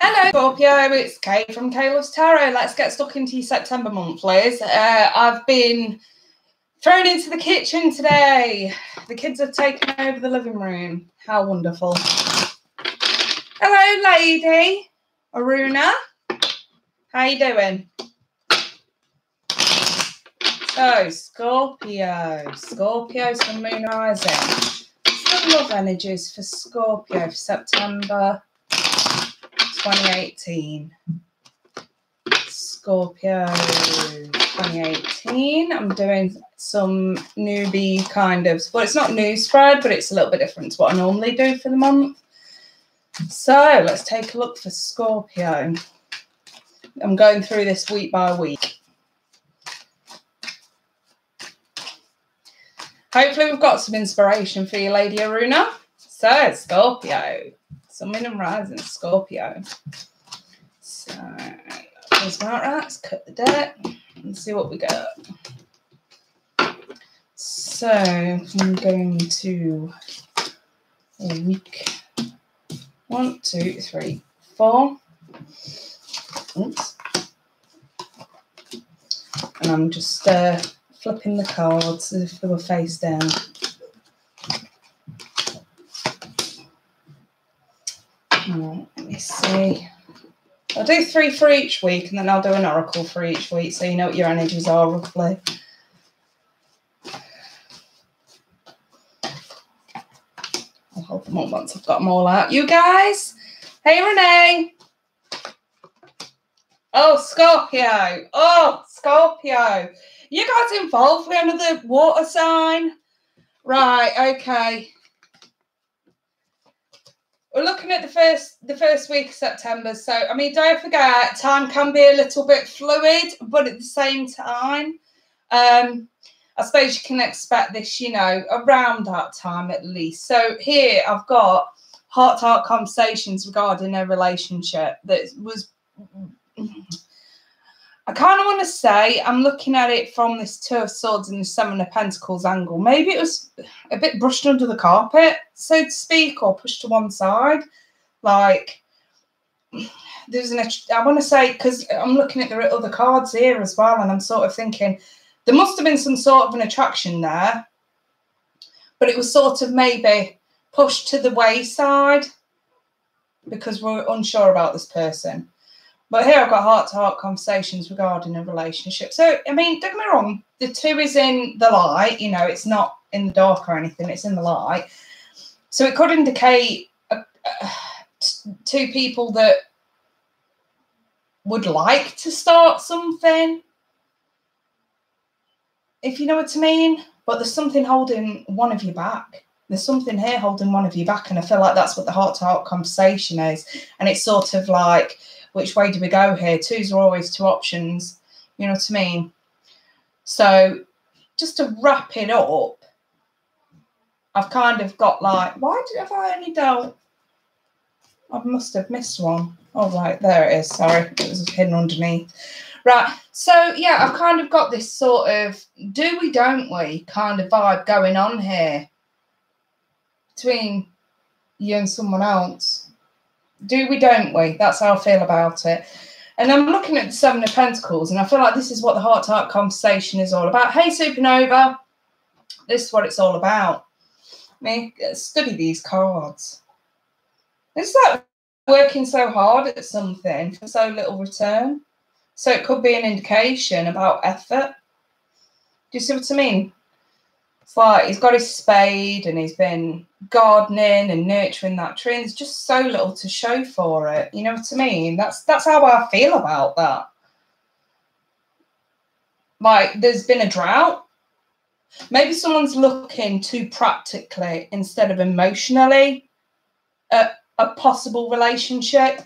Hello Scorpio, it's Kay from Kaylovestarot. Let's get stuck into your September month, Liz. I've been thrown into the kitchen today. The kids have taken over the living room. How wonderful. Hello lady, Aruna. How you doing? So, Scorpio, Sun, Moon, Rising. Some love energies for Scorpio for September 2018. Scorpio 2018. I'm doing some newbie kind of, well, it's not new spread, but it's a little bit different to what I normally do for the month. So let's take a look for Scorpio. I'm going through this week by week. Hopefully we've got some inspiration for you, Lady Aruna. So, Scorpio. Sun, Moon and Rising, Scorpio. So, that's about right. Let's cut the deck and see what we got. So, I'm going to week 1, 2, 3, 4. Oops. And I'm just flipping the cards as if they were face down. Let me see. I'll do 3 for each week and then I'll do an oracle for each week so you know what your energies are roughly. I'll hold them up once I've got them all out. You guys? Hey Renee. Oh, Scorpio. Oh, Scorpio. You guys involved with another water sign? Right, okay. We're looking at the first week of September. So, I mean, don't forget, time can be a little bit fluid, but at the same time, I suppose you can expect this, you know, around that time at least. So here I've got heart-to-heart conversations regarding a relationship that was... I kind of want to say I'm looking at it from this Two of Swords and the Seven of Pentacles angle. Maybe it was a bit brushed under the carpet, so to speak, or pushed to one side. Like, there's I want to say, because I'm looking at the other cards here as well, and I'm sort of thinking there must have been some sort of an attraction there, but it was sort of maybe pushed to the wayside because we're unsure about this person. But here I've got heart-to-heart conversations regarding a relationship. So, I mean, don't get me wrong, the 2 is in the light, you know, it's not in the dark or anything, it's in the light. So it could indicate 2 people that would like to start something, if you know what I mean. But there's something holding one of you back. There's something here holding one of you back, and I feel like that's what the heart-to-heart conversation is. And it's sort of like, which way do we go here? 2s are always 2 options. You know what I mean? So just to wrap it up, I've kind of got like, have I only dealt? I must have missed one. Oh, right, there it is. Sorry, it was hidden underneath. Right, so yeah, I've kind of got this sort of do we, don't we kind of vibe going on here between you and someone else. Do we, don't we? That's how I feel about it. And I'm looking at the Seven of Pentacles, and I feel like this is what the heart-to-heart conversation is all about. Hey, Supernova, this is what it's all about. I mean, study these cards. It's like working so hard at something for so little return. So it could be an indication about effort. Do you see what I mean? It's like he's got his spade and he's been gardening and nurturing that tree, and there's just so little to show for it. You know what I mean? That's how I feel about that. Like, there's been a drought. Maybe someone's looking too practically instead of emotionally at a possible relationship.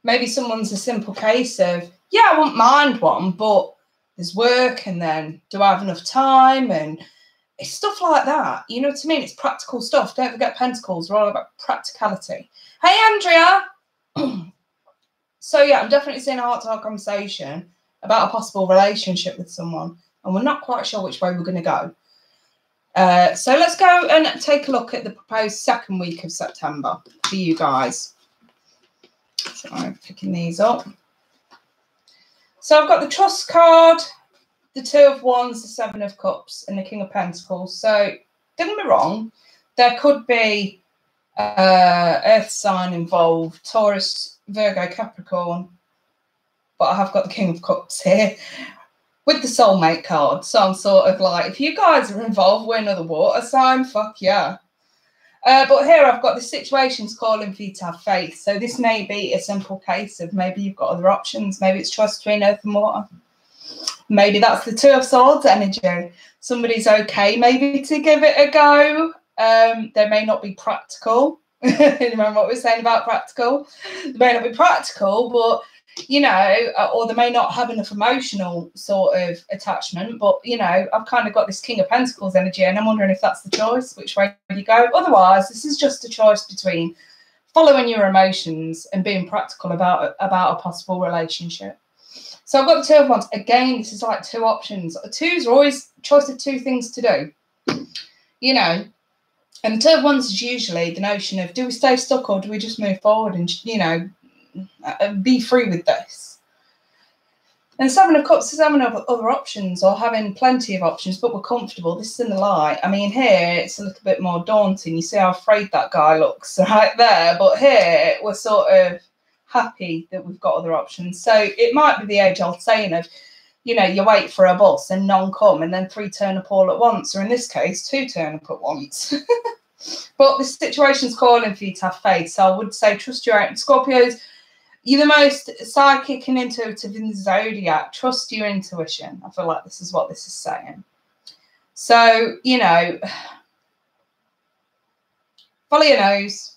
Maybe someone's a simple case of, yeah, I won't mind one, but there's work, and then do I have enough time? And it's stuff like that. You know what I mean? It's practical stuff. Don't forget Pentacles. We're all about practicality. Hey, Andrea. So, yeah, I'm definitely seeing a heart-to-heart conversation about a possible relationship with someone, and we're not quite sure which way we're going to go. So let's go and take a look at the proposed second week of September for you guys. So I'm picking these up. So I've got the Trust card, the Two of Wands, the Seven of Cups, and the King of Pentacles. So don't get me wrong, there could be earth sign involved, Taurus, Virgo, Capricorn, but I have got the King of Cups here with the Soulmate card. So I'm sort of like, if you guys are involved with another water sign, fuck yeah. But here I've got the situations calling for you to have faith. So this may be a simple case of maybe you've got other options. Maybe it's choice between earth and water. Maybe that's the Two of Swords energy. Somebody's okay maybe to give it a go. They may not be practical. Remember what we were saying about practical? They may not be practical, but, you know, or they may not have enough emotional sort of attachment. But, you know, I've kind of got this King of Pentacles energy, and I'm wondering if that's the choice, which way you go. Otherwise, this is just a choice between following your emotions and being practical about a possible relationship. So I've got the Two of Wands. Again, this is like two options. Twos are always choice of two things to do, you know. And the Two of Wands is usually the notion of, do we stay stuck or do we just move forward and, you know, be free with this? And Seven of Cups is having other options or having plenty of options, but we're comfortable. This is in the light. I mean, here it's a little bit more daunting. You see how afraid that guy looks right there. But here we're sort of happy that we've got other options. So it might be the age-old saying of, you know, you wait for a bus and none come, and then three turn up all at once, or in this case, two turn up at once. But the situation's calling for you to have faith. So I would say trust your own. Scorpios, you're the most psychic and intuitive in the zodiac. Trust your intuition. I feel like this is what this is saying. So, you know, follow your nose.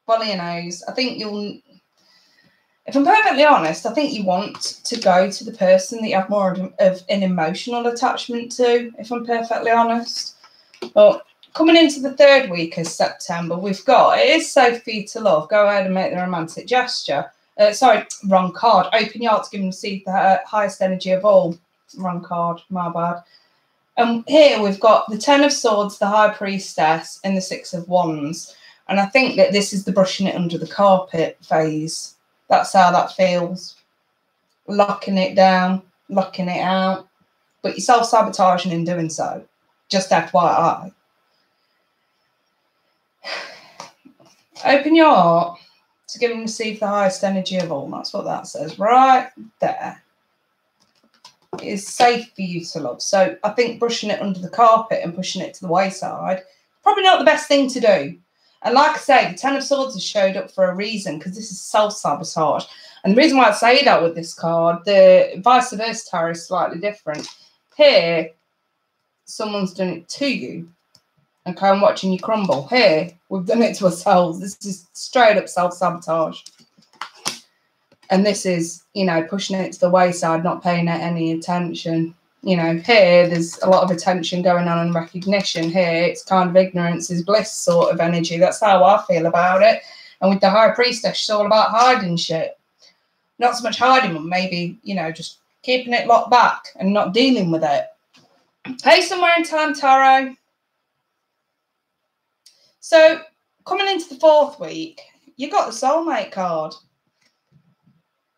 Follow your nose. I think you'll... If I'm perfectly honest, I think you want to go to the person that you have more of an emotional attachment to, if I'm perfectly honest. But coming into the third week of September, we've got, it is safe for you to love. Go ahead and make the romantic gesture. Sorry, wrong card. Open your heart to give and receive the highest energy of all. Wrong card, my bad. And here we've got the Ten of Swords, the High Priestess, and the Six of Wands. And I think that this is the brushing it under the carpet phase. That's how that feels. Locking it down, locking it out. But you're self-sabotaging in doing so. Just FYI. Open your heart to give and receive the highest energy of all. That's what that says right there. It is safe for you to love. So I think brushing it under the carpet and pushing it to the wayside, probably not the best thing to do. And like I say, the Ten of Swords has showed up for a reason, because this is self-sabotage. And the reason why I say that with this card, the vice versa tarot is slightly different. Here, someone's done it to you. Okay, I'm watching you crumble. Here, we've done it to ourselves. This is straight up self-sabotage. And this is, you know, pushing it to the wayside, not paying it any attention. You know, here there's a lot of attention going on and recognition. Here it's kind of ignorance is bliss sort of energy. That's how I feel about it. And with the High Priestess, it's all about hiding shit. Not so much hiding, but maybe, you know, just keeping it locked back and not dealing with it. Hey, Somewhere in Time Tarot. So coming into the fourth week, you got the Soulmate card.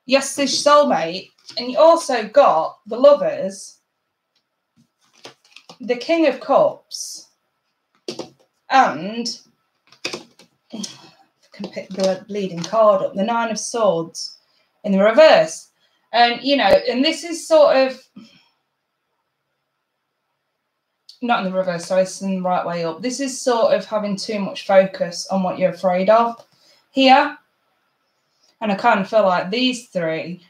Yes, this Soulmate. And you also got the Lovers, the King of Cups, and I can pick the bleeding card up, the Nine of Swords in the reverse. And, you know, and this is sort of, not in the reverse, sorry, it's in the right way up. This is sort of having too much focus on what you're afraid of here. And I kind of feel like these three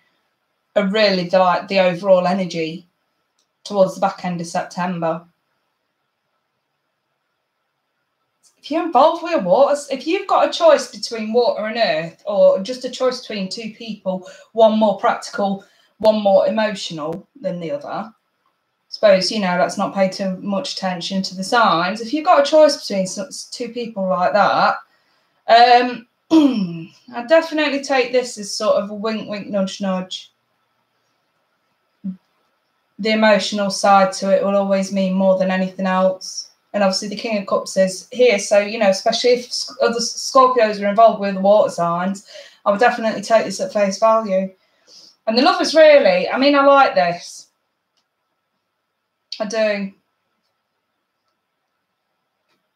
are really the overall energy towards the back end of September. If you're involved with water, if you've got a choice between water and earth, or just a choice between two people, one more practical, one more emotional than the other, I suppose, you know, let's not pay too much attention to the signs. If you've got a choice between two people like that, I definitely take this as sort of a wink, wink, nudge, nudge. The emotional side to it will always mean more than anything else. And obviously the King of Cups is here. So, you know, especially if other Scorpios are involved with the water signs, I would definitely take this at face value. And the lovers really, I mean, I like this. I do.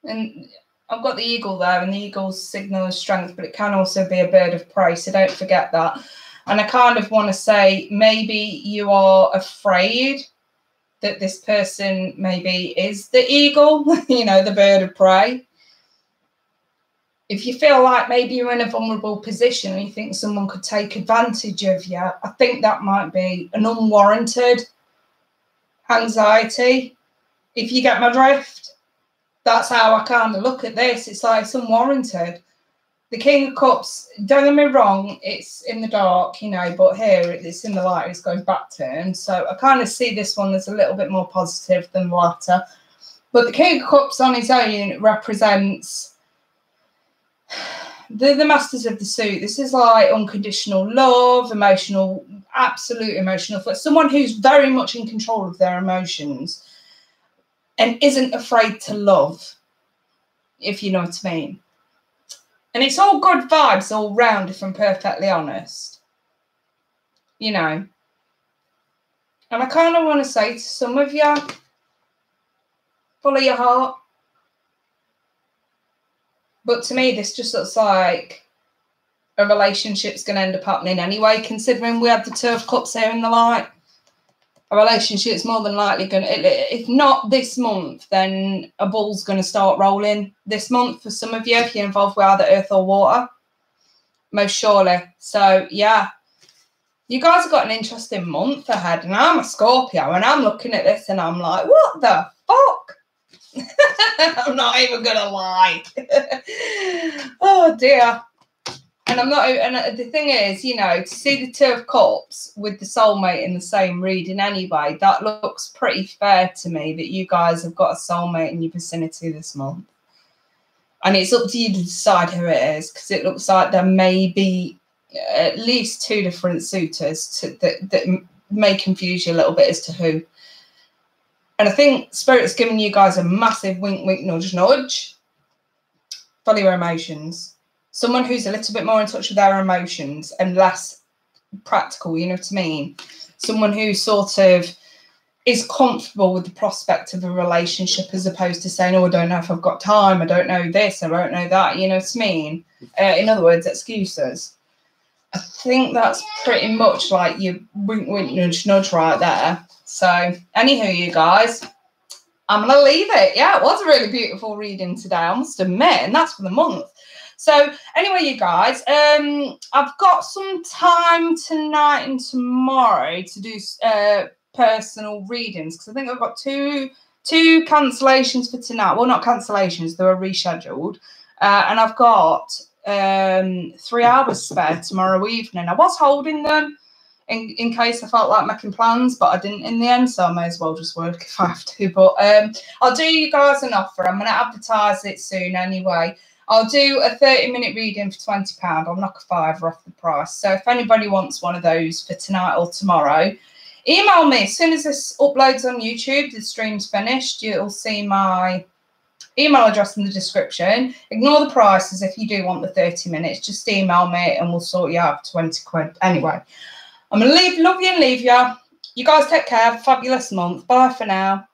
And I've got the eagle there, and the eagle's signal of strength, but it can also be a bird of prey, so don't forget that. And I kind of want to say maybe you are afraid that this person maybe is the eagle, you know, the bird of prey. If you feel like maybe you're in a vulnerable position and you think someone could take advantage of you, I think that might be an unwarranted anxiety, if you get my drift. That's how I kind of look at this. It's like it's unwarranted. The King of Cups, don't get me wrong, it's in the dark, you know, but here it's in the light, it's going back turned. So I kind of see this one as a little bit more positive than the latter. But the King of Cups on his own represents the masters of the suit. This is like unconditional love, emotional, absolute emotional, for someone who's very much in control of their emotions and isn't afraid to love, if you know what I mean. And it's all good vibes all round, if I'm perfectly honest. You know. And I kind of want to say to some of you, follow your heart. But to me, this just looks like a relationship's going to end up happening anyway, considering we have the Two of Cups here in the light. A relationship's more than likely going to, if not this month, then a ball's going to start rolling this month for some of you if you're involved with either earth or water. Most surely. So, yeah. You guys have got an interesting month ahead, and I'm a Scorpio, and I'm looking at this and I'm like, what the fuck? I'm not even going to lie. Oh, dear. And I'm not, and the thing is, you know, to see the Two of Cups with the soulmate in the same reading anyway, that looks pretty fair to me that you guys have got a soulmate in your vicinity this month. And it's up to you to decide who it is, because it looks like there may be at least two different suitors that may confuse you a little bit as to who. And I think Spirit's giving you guys a massive wink, wink, nudge, nudge. Follow your emotions. Someone who's a little bit more in touch with their emotions and less practical, you know what I mean? Someone who sort of is comfortable with the prospect of a relationship as opposed to saying, oh, I don't know if I've got time, I don't know this, I don't know that, you know what I mean? In other words, excuses. I think that's pretty much like your wink, wink, nudge, nudge right there. So, anywho, you guys, I'm going to leave it. Yeah, it was a really beautiful reading today, I must admit, and that's for the month. So anyway, you guys, I've got some time tonight and tomorrow to do personal readings, because I think I've got two cancellations for tonight. Well, not cancellations, they were rescheduled. And I've got 3 hours spare tomorrow evening. I was holding them in case I felt like making plans, but I didn't in the end, so I may as well just work if I have to. But I'll do you guys an offer. I'm going to advertise it soon anyway. I'll do a 30-minute reading for £20. I'll knock a £5 off the price. So if anybody wants one of those for tonight or tomorrow, email me. As soon as this uploads on YouTube, the stream's finished, you'll see my email address in the description. Ignore the prices if you do want the 30 minutes. Just email me and we'll sort you out for 20 quid. Anyway, I'm going to love you and leave you. You guys take care. Have a fabulous month. Bye for now.